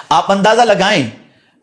آپ اندازہ لگائیں،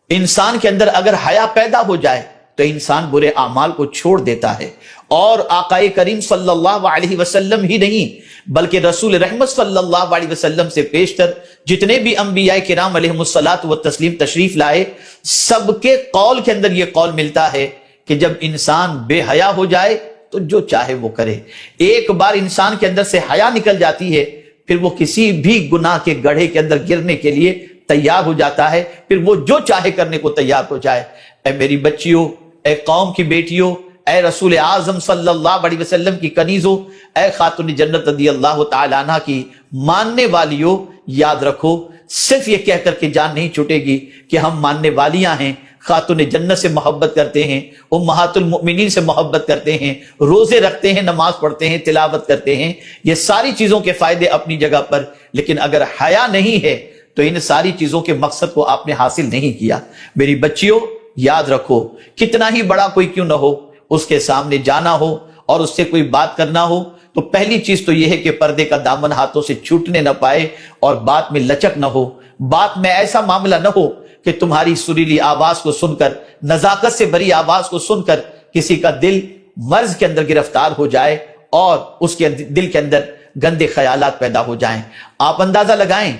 انسان کے اندر اگر حیا پیدا ہو جائے تو انسان برے اعمال کو چھوڑ دیتا ہے، اور آقا کریم صلی اللہ علیہ وسلم ہی نہیں بلکہ رسول رحمت صلی اللہ علیہ وسلم سے پیشتر جتنے بھی انبیاء کرام علیہم الصلاۃ والتسلیم تشریف لائے، سب کے قول کے اندر یہ قول ملتا ہے کہ جب انسان بے حیا ہو جائے تو جو چاہے وہ کرے۔ ایک بار انسان کے اندر سے حیا نکل جاتی ہے، پھر وہ کسی بھی گناہ کے گڑھے کے اندر گرنے کے لیے تیار ہو جاتا ہے، پھر وہ جو چاہے کرنے کو تیار ہو جائے۔ اے میری بچیوں، اے قوم کی بیٹیوں، اے رسول اعظم صلی اللہ علیہ وسلم کی کنیزوں، اے خاتون جنت رضی اللہ تعالی عنہ کی ماننے والیوں، یاد رکھو صرف یہ کہہ کر کے جان نہیں چھوٹے گی کہ ہم ماننے والیاں ہیں، خاتون جنت سے محبت کرتے ہیں، امہات المؤمنین سے محبت کرتے ہیں، روزے رکھتے ہیں، نماز پڑھتے ہیں، تلاوت کرتے ہیں، یہ ساری چیزوں کے فائدے اپنی جگہ پر، لیکن اگر حیا نہیں ہے تو ان ساری چیزوں کے مقصد کو آپ نے حاصل نہیں کیا۔ میری بچیوں یاد رکھو، کتنا ہی بڑا کوئی کیوں نہ ہو، اس کے سامنے جانا ہو اور اس سے کوئی بات کرنا ہو تو پہلی چیز تو یہ ہے کہ پردے کا دامن ہاتھوں سے چھوٹنے نہ پائے، اور بات میں لچک نہ ہو، بات میں ایسا معاملہ نہ ہو کہ تمہاری سریلی آواز کو سن کر، نزاکت سے بری آواز کو سن کر کسی کا دل مرض کے اندر گرفتار ہو جائے اور اس کے دل کے اندر گندے خیالات پیدا ہو جائیں۔ آپ اندازہ لگائیں،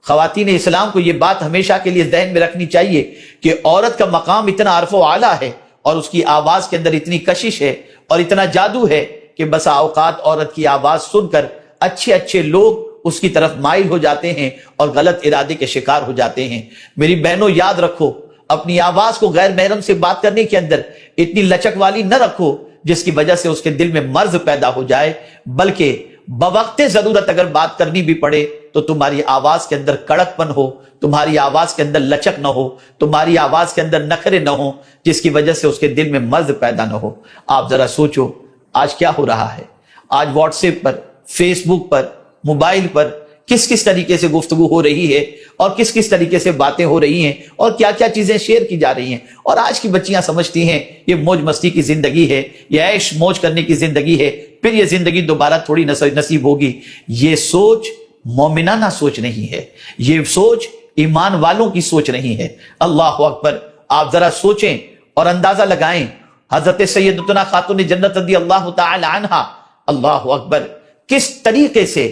خواتین اسلام کو یہ بات ہمیشہ کے لیے ذہن میں رکھنی چاہیے کہ عورت کا مقام اتنا عرف و اعلیٰ ہے اور اس کی آواز کے اندر اتنی کشش ہے اور اتنا جادو ہے کہ بسا اوقات عورت کی آواز سن کر اچھے اچھے لوگ اس کی طرف مائل ہو جاتے ہیں اور غلط ارادے کے شکار ہو جاتے ہیں۔ میری بہنوں یاد رکھو، اپنی آواز کو غیر محرم سے بات کرنے کے اندر اتنی لچک والی نہ رکھو جس کی وجہ سے اس کے دل میں مرض پیدا ہو جائے، بلکہ بوقت ضرورت اگر بات کرنی بھی پڑے تو تمہاری آواز کے اندر کڑک پن ہو، تمہاری آواز کے اندر لچک نہ ہو، تمہاری آواز کے اندر نخرے نہ ہو جس کی وجہ سے اس کے دل میں مرض پیدا نہ ہو۔ آپ ذرا سوچو آج کیا ہو رہا ہے، آج واٹس ایپ پر، فیس بک پر، موبائل پر کس کس طریقے سے گفتگو ہو رہی ہے اور کس کس طریقے سے باتیں ہو رہی ہیں اور کیا کیا چیزیں شیئر کی جا رہی ہیں، اور آج کی بچیاں سمجھتی ہیں یہ موج مستی کی زندگی ہے، یہ عیش موج کرنے کی زندگی ہے، پھر یہ زندگی دوبارہ تھوڑی نصیب ہوگی۔ یہ سوچ مومنانہ سوچ نہیں ہے، یہ سوچ ایمان والوں کی سوچ نہیں ہے۔ اللہ اکبر، آپ ذرا سوچیں اور اندازہ لگائیں، حضرت سیدتنا خاتون جنت رضی اللہ تعالی عنہا، اللہ اکبر، کس طریقے سے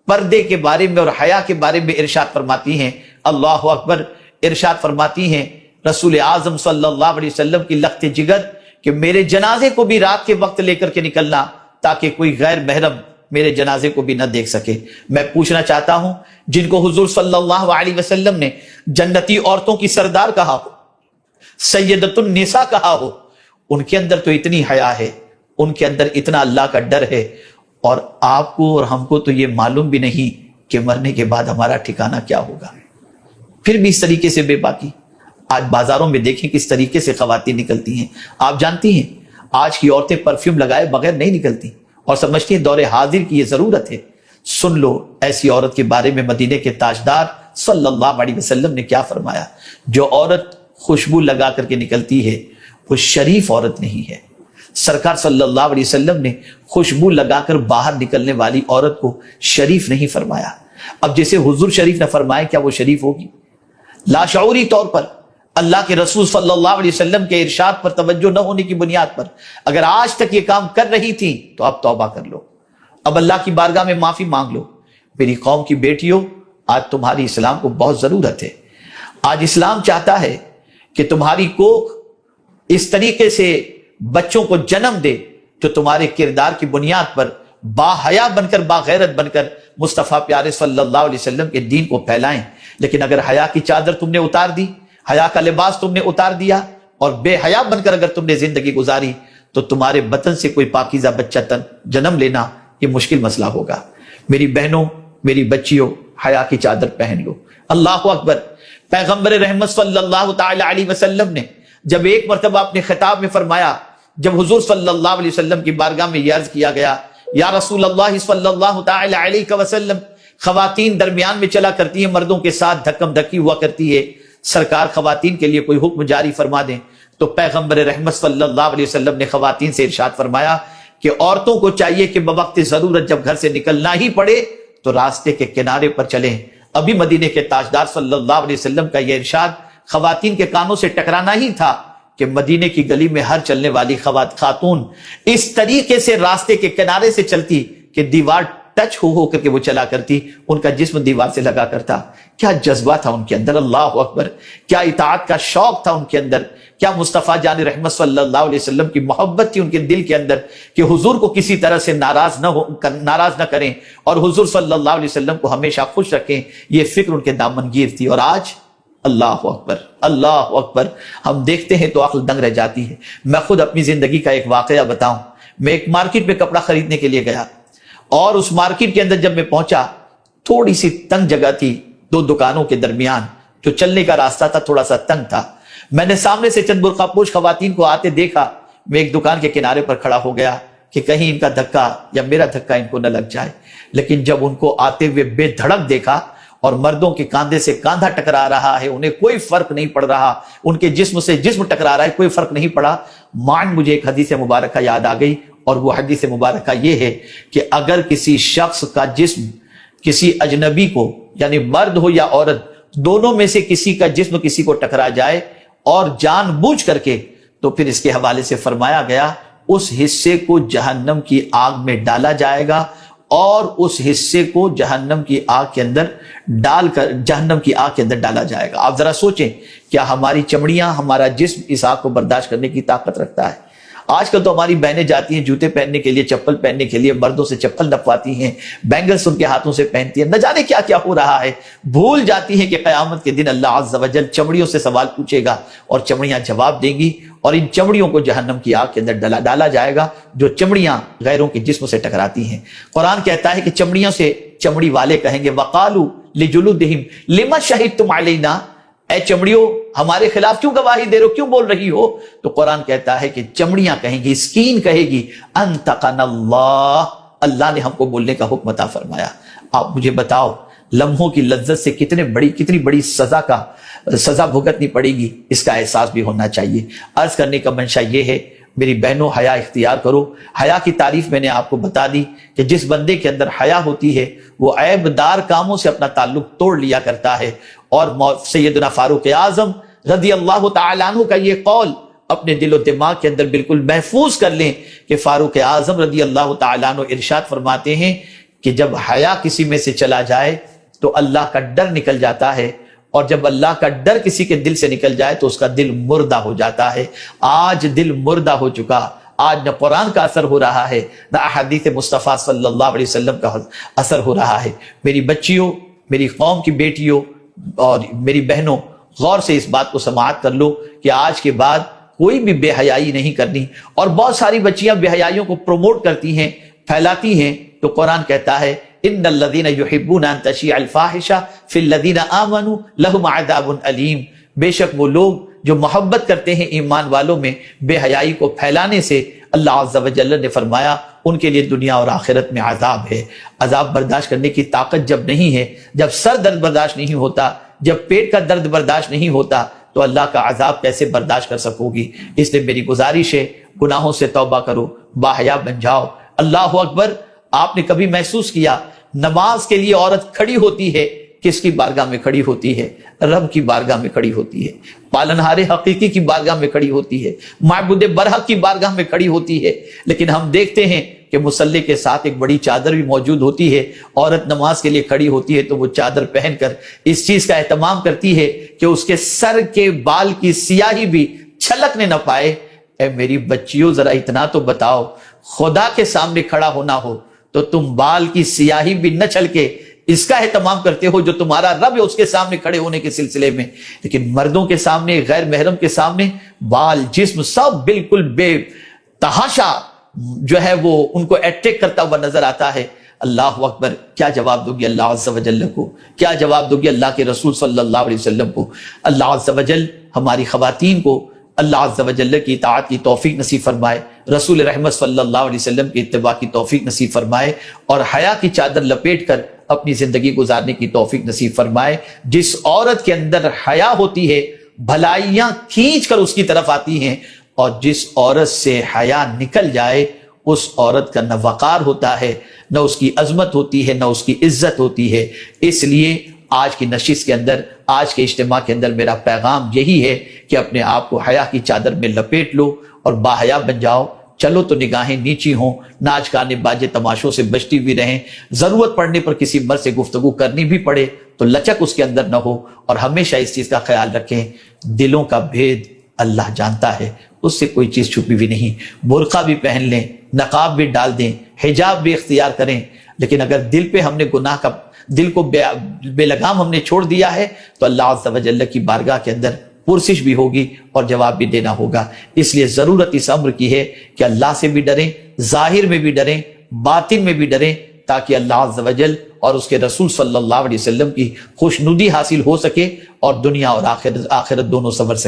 پردے کے بارے میں اور حیا کے بارے میں ارشاد فرماتی ہیں۔ اللہ اکبر، ارشاد فرماتی ہیں رسول اعظم صلی اللہ علیہ وسلم کی لخت جگر کہ میرے جنازے کو بھی رات کے وقت لے کر کے نکلنا تاکہ کوئی غیر محرم میرے جنازے کو بھی نہ دیکھ سکے۔ میں پوچھنا چاہتا ہوں، جن کو حضور صلی اللہ علیہ وسلم نے جنتی عورتوں کی سردار کہا ہو، سیدۃ النساء کہا ہو، ان کے اندر تو اتنی حیا ہے، ان کے اندر اتنا اللہ کا ڈر ہے، اور آپ کو اور ہم کو تو یہ معلوم بھی نہیں کہ مرنے کے بعد ہمارا ٹھکانہ کیا ہوگا، پھر بھی اس طریقے سے بے باکی۔ آج بازاروں میں دیکھیں کس طریقے سے خواتین نکلتی ہیں۔ آپ جانتی ہیں آج کی عورتیں پرفیوم لگائے بغیر نہیں نکلتی اور سمجھتی ہیں دور حاضر کی یہ ضرورت ہے۔ سن لو ایسی عورت کے بارے میں مدینے کے تاجدار صلی اللہ علیہ وسلم نے کیا فرمایا، جو عورت خوشبو لگا کر کے نکلتی ہے وہ شریف عورت نہیں ہے۔ سرکار صلی اللہ علیہ وسلم نے خوشبو لگا کر باہر نکلنے والی عورت کو شریف نہیں فرمایا۔ اب جیسے حضور شریف نہ فرمائے، کیا وہ شریف ہوگی؟ لاشعوری طور پر اللہ کے رسول صلی اللہ علیہ وسلم کے ارشاد پر توجہ نہ ہونے کی بنیاد پر اگر آج تک یہ کام کر رہی تھی تو اب توبہ کر لو، اب اللہ کی بارگاہ میں معافی مانگ لو۔ میری قوم کی بیٹیوں، آج تمہاری اسلام کو بہت ضرورت ہے۔ آج اسلام چاہتا ہے کہ تمہاری کوکھ اس طریقے سے بچوں کو جنم دے جو تمہارے کردار کی بنیاد پر با حیا بن کر، با غیرت بن کر مصطفیٰ پیارے صلی اللہ علیہ وسلم کے دین کو پھیلائیں۔ لیکن اگر حیا کی چادر تم نے اتار دی، حیا کا لباس تم نے اتار دیا اور بے حیا بن کر اگر تم نے زندگی گزاری تو تمہارے بطن سے کوئی پاکیزہ بچہ جنم لینا یہ مشکل مسئلہ ہوگا۔ میری بہنوں، میری بچیوں، حیا کی چادر پہن لو۔ اللہ اکبر، پیغمبر رحمت صلی اللہ تعالی علیہ وسلم نے جب ایک مرتبہ اپنے خطاب میں فرمایا، جب حضور صلی اللہ علیہ وسلم کی بارگاہ میں یہ عرض کیا گیا، یا رسول اللہ صلی اللہ تعالی علیہ وسلم، خواتین درمیان میں چلا کرتی ہیں، مردوں کے ساتھ دھکم دھکی ہوا کرتی ہے، سرکار خواتین کے لیے کوئی حکم جاری فرما دیں۔ تو پیغمبر رحمت صلی اللہ علیہ وسلم نے خواتین سے ارشاد فرمایا کہ عورتوں کو چاہیے کہ بوقت ضرورت جب گھر سے نکلنا ہی پڑے تو راستے کے کنارے پر چلیں، ابھی مدینے کے تاجدار صلی اللہ علیہ وسلم کا یہ ارشاد خواتین کے کانوں سے ٹکرانا ہی تھا کہ مدینے کی گلی میں ہر چلنے والی خاتون اس طریقے سے راستے کے کنارے سے چلتی کہ دیوار ٹچ ہو کر کے وہ چلا کرتی، ان کا جسم دیوار سے لگا کرتا۔ کیا جذبہ تھا ان کے اندر، اللہ اکبر، کیا اطاعت کا شوق تھا ان کے اندر، کیا مصطفیٰ جان رحمت صلی اللہ علیہ وسلم کی محبت تھی ان کے دل کے اندر کہ حضور کو کسی طرح سے ناراض نہ کریں اور حضور صلی اللہ علیہ وسلم کو ہمیشہ خوش رکھیں، یہ فکر ان کے دامنگیر تھی۔ اور آج اللہ اکبر، اللہ اکبر، ہم دیکھتے ہیں تو عقل دنگ رہ جاتی ہے۔ میں خود اپنی زندگی کا ایک واقعہ بتاؤں، میں ایک مارکیٹ میں کپڑا خریدنے کے لیے گیا اور اس مارکیٹ کے اندر جب میں پہنچا، تھوڑی سی تنگ جگہ تھی، دو دکانوں کے درمیان جو چلنے کا راستہ تھا تھوڑا سا تنگ تھا۔ میں نے سامنے سے چند برقع پوش خواتین کو آتے دیکھا، میں ایک دکان کے کنارے پر کھڑا ہو گیا کہ کہیں ان کا دھکا یا میرا دھکا ان کو نہ لگ جائے۔ لیکن جب ان کو آتے ہوئے بے دھڑک دیکھا اور مردوں کے کاندھے سے کاندھا ٹکرا رہا ہے، انہیں کوئی فرق نہیں پڑ رہا، ان کے جسم سے جسم ٹکرا رہا ہے، کوئی فرق نہیں پڑا، مجھے ایک حدیث مبارکہ یاد آ گئی، اور وہ حدیث مبارکہ یہ ہے کہ اگر کسی شخص کا جسم کسی اجنبی کو، یعنی مرد ہو یا عورت، دونوں میں سے کسی کا جسم کسی کو ٹکرا جائے اور جان بوجھ کر کے، تو پھر اس کے حوالے سے فرمایا گیا اس حصے کو جہنم کی آگ میں ڈالا جائے گا، اور اس حصے کو جہنم کی آگ کے اندر ڈالا جائے گا۔ آپ ذرا سوچیں، کیا ہماری چمڑیاں، ہمارا جسم اس آگ کو برداشت کرنے کی طاقت رکھتا ہے؟ آج کل تو ہماری بہنیں جاتی ہیں جوتے پہننے کے لیے، چپل پہننے کے لیے، مردوں سے چپل نپواتی ہیں، بینگلز ان کے ہاتھوں سے پہنتی ہیں، نہ جانے کیا کیا ہو رہا ہے، بھول جاتی ہیں کہ قیامت کے دن اللہ عز و جل چمڑیوں سے سوال پوچھے گا اور چمڑیاں جواب دیں گی، اور ان چمڑیوں کو جہنم کی آگ کے اندر ڈالا جائے گا، جو چمڑیاں غیروں کے جسم سے ٹکراتی ہیں۔ قرآن کہتا ہے کہ چمڑیوں سے چمڑی والے کہیں گے وَقَالُوا لِجُلُودِهِمْ لِمَ شَهِدتُّمْ عَلَيْنَا، اے چمڑیوں ہمارے خلاف کیوں گواہی دے رہے ہو، کیوں بول رہی ہو؟ تو قرآن کہتا ہے کہ چمڑیاں کہیں گی، اسکین کہے گی انطقنا اللہ، اللہ نے ہم کو بولنے کا حکم عطا فرمایا۔ آپ مجھے بتاؤ، لمحوں کی لذت سے کتنی بڑی سزا بھگتنی پڑے گی، اس کا احساس بھی ہونا چاہیے۔ عرض کرنے کا منشا یہ ہے، میری بہنوں، حیا اختیار کرو۔ حیا کی تعریف میں نے آپ کو بتا دی کہ جس بندے کے اندر حیا ہوتی ہے وہ عیب دار کاموں سے اپنا تعلق توڑ لیا کرتا ہے، اور سیدنا فاروق اعظم رضی اللہ تعالیٰ عنہ کا یہ قول اپنے دل و دماغ کے اندر بالکل محفوظ کر لیں کہ فاروق اعظم رضی اللہ تعالیٰ عنہ ارشاد فرماتے ہیں کہ جب حیا کسی میں سے چلا جائے تو اللہ کا ڈر نکل جاتا ہے، اور جب اللہ کا ڈر کسی کے دل سے نکل جائے تو اس کا دل مردہ ہو جاتا ہے۔ آج دل مردہ ہو چکا، آج نہ قرآن کا اثر ہو رہا ہے، نہ احادیث مصطفیٰ صلی اللہ علیہ وسلم کا اثر ہو رہا ہے۔ میری بچیوں، میری قوم کی بیٹیوں اور میری بہنوں، غور سے اس بات کو سماعت کر لو کہ آج کے بعد کوئی بھی بے حیائی نہیں کرنی۔ اور بہت ساری بچیاں بے حیائیوں کو پروموٹ کرتی ہیں، پھیلاتی ہیں، تو قرآن کہتا ہے ان الذین یحبون ان تشیع الفاحشہ فی الذین آمنوا لہم عذاب علیم، بے شک وہ لوگ جو محبت کرتے ہیں ایمان والوں میں بے حیائی کو پھیلانے سے، اللہ عز و جل نے فرمایا ان کے لیے دنیا اور آخرت میں عذاب ہے۔ عذاب برداشت کرنے کی طاقت جب نہیں ہے، جب سر درد برداشت نہیں ہوتا، جب پیٹ کا درد برداشت نہیں ہوتا، تو اللہ کا عذاب کیسے برداشت کر سکو گی؟ اس لیے میری گزارش ہے، گناہوں سے توبہ کرو، باحیا بن جاؤ۔ اللہ اکبر۔ آپ نے کبھی محسوس کیا نماز کے لیے عورت کھڑی ہوتی ہے، کس کی بارگاہ میں کھڑی ہوتی ہے؟ رب کی بارگاہ میں کھڑی ہوتی ہے، پالنہار حقیقی کی بارگاہ میں کھڑی ہوتی ہے، معبود برحق کی بارگاہ میں کھڑی ہوتی ہے۔ لیکن ہم دیکھتے ہیں کہ مصلی کے ساتھ ایک بڑی چادر بھی موجود ہوتی ہے، عورت نماز کے لیے کھڑی ہوتی ہے تو وہ چادر پہن کر اس چیز کا اہتمام کرتی ہے کہ اس کے سر کے بال کی سیاہی بھی چھلکنے نہ پائے۔ اے میری بچیوں، ذرا اتنا تو بتاؤ، خدا کے سامنے کھڑا ہونا ہو تو تم بال کی سیاہی بھی نہ چھلکے اس کا اہتمام کرتے ہو جو تمہارا رب ہے اس کے سامنے کھڑے ہونے کے سلسلے میں، لیکن مردوں کے سامنے، غیر محرم کے سامنے بال، جسم سب بالکل بے تحاشا جو ہے وہ ان کو اٹیک کرتا ہوا نظر آتا ہے۔ اللہ اکبر۔ کیا جواب دو گی اللہ عز و جل کو؟ کیا جواب دو گی اللہ کے رسول صلی اللہ علیہ وسلم کو؟ اللہ عز و جل ہماری خواتین کو اللہ عز و جل کی اطاعت کی توفیق نصیب فرمائے، رسول رحمت صلی اللہ علیہ وسلم کی اتباع کی توفیق نصیب فرمائے، اور حیا کی چادر لپیٹ کر اپنی زندگی گزارنے کی توفیق نصیب فرمائے۔ جس عورت کے اندر حیا ہوتی ہے، بھلائیاں کھینچ کر اس کی طرف آتی ہیں، اور جس عورت سے حیا نکل جائے اس عورت کا نہ وقار ہوتا ہے، نہ اس کی عظمت ہوتی ہے، نہ اس کی عزت ہوتی ہے۔ اس لیے آج کی نشست کے اندر، آج کے اجتماع کے اندر میرا پیغام یہی ہے کہ اپنے آپ کو حیا کی چادر میں لپیٹ لو اور باحیا بن جاؤ۔ چلو تو نگاہیں نیچی ہوں، ناچ گانے باجے تماشوں سے بچتی ہوئی رہیں، ضرورت پڑنے پر کسی مرد سے گفتگو کرنی بھی پڑے تو لچک اس کے اندر نہ ہو، اور ہمیشہ اس چیز کا خیال رکھیں دلوں کا بھید اللہ جانتا ہے، اس سے کوئی چیز چھپی ہوئی نہیں۔ برقع بھی پہن لیں، نقاب بھی ڈال دیں، حجاب بھی اختیار کریں، لیکن اگر دل پہ ہم نے گناہ کا، دل کو بے لگام ہم نے چھوڑ دیا ہے تو اللہ عز و جل کی بارگاہ کے اندر پرسش بھی ہوگی اور جواب بھی دینا ہوگا۔ اس لیے ضرورت اس امر کی ہے کہ اللہ سے بھی ڈریں، ظاہر میں بھی ڈریں، باطن میں بھی ڈریں، تاکہ اللہ عز و جل اور اس کے رسول صلی اللہ علیہ وسلم کی خوشنودی حاصل ہو سکے اور دنیا اور آخرت دونوں سنور سکے۔